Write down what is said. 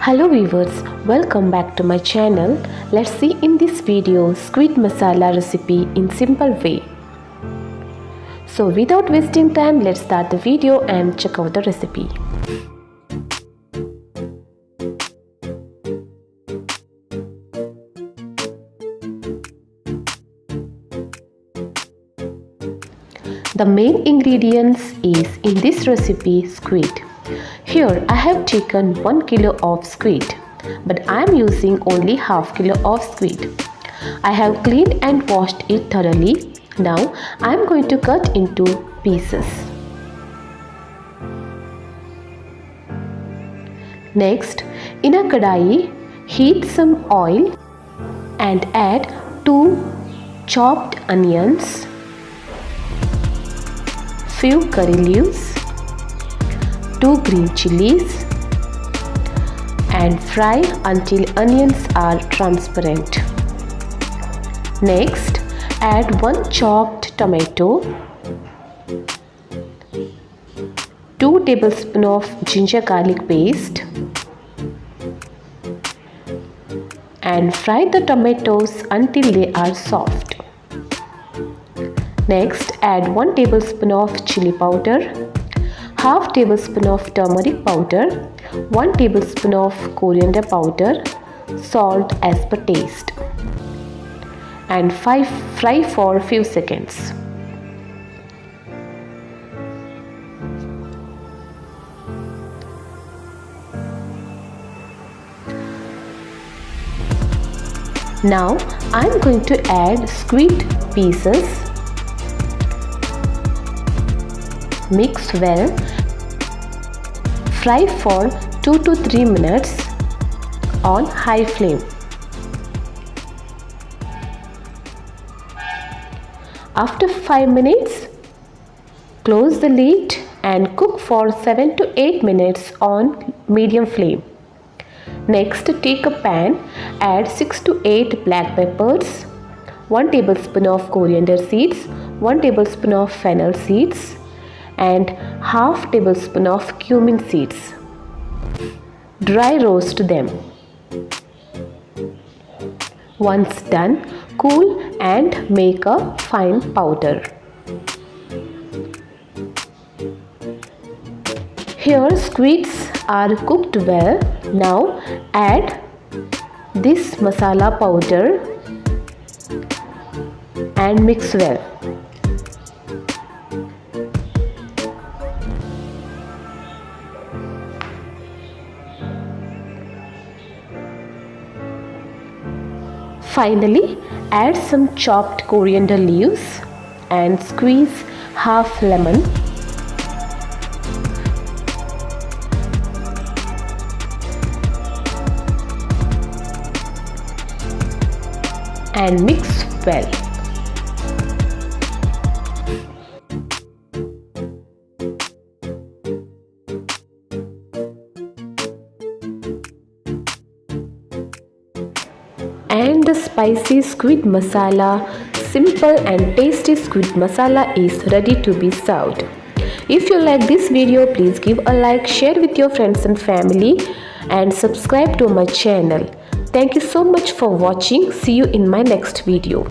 Hello viewers, welcome back to my channel. Let's see in this video squid masala recipe in simple way. So without wasting time, let's start the video and check out the recipe. The main ingredients is in this recipe squid. Here I have taken 1 kilo of squid, but I am using only half kilo of squid. I have cleaned and washed it thoroughly. Now I am going to cut into pieces. Next, in a kadai, heat some oil and add 2 chopped onions, few curry leaves, 2 green chilies, and fry until onions are transparent. Next, add 1 chopped tomato, 2 tablespoons of ginger garlic paste, and fry the tomatoes until they are soft. Next, add 1 tablespoon of chili powder, half tablespoon of turmeric powder, 1 tablespoon of coriander powder, salt as per taste, and fry for a few seconds. Now I am going to add squid pieces. Mix well. Fry for 2 to 3 minutes on high flame. After 5 minutes, close the lid and cook for 7 to 8 minutes on medium flame. Next, take a pan, add 6 to 8 black peppers, 1 tablespoon of coriander seeds, 1 tablespoon of fennel seeds, and half tablespoon of cumin seeds. Dry roast them. Once done, cool and make a fine powder. Here squids are cooked well. Now add this masala powder and mix well. Finally, add some chopped coriander leaves and squeeze half lemon. And mix well. And the spicy squid masala, simple and tasty squid masala is ready to be served. If you like this video, please give a like, share with your friends and family, and subscribe to my channel. Thank you so much for watching. See you in my next video.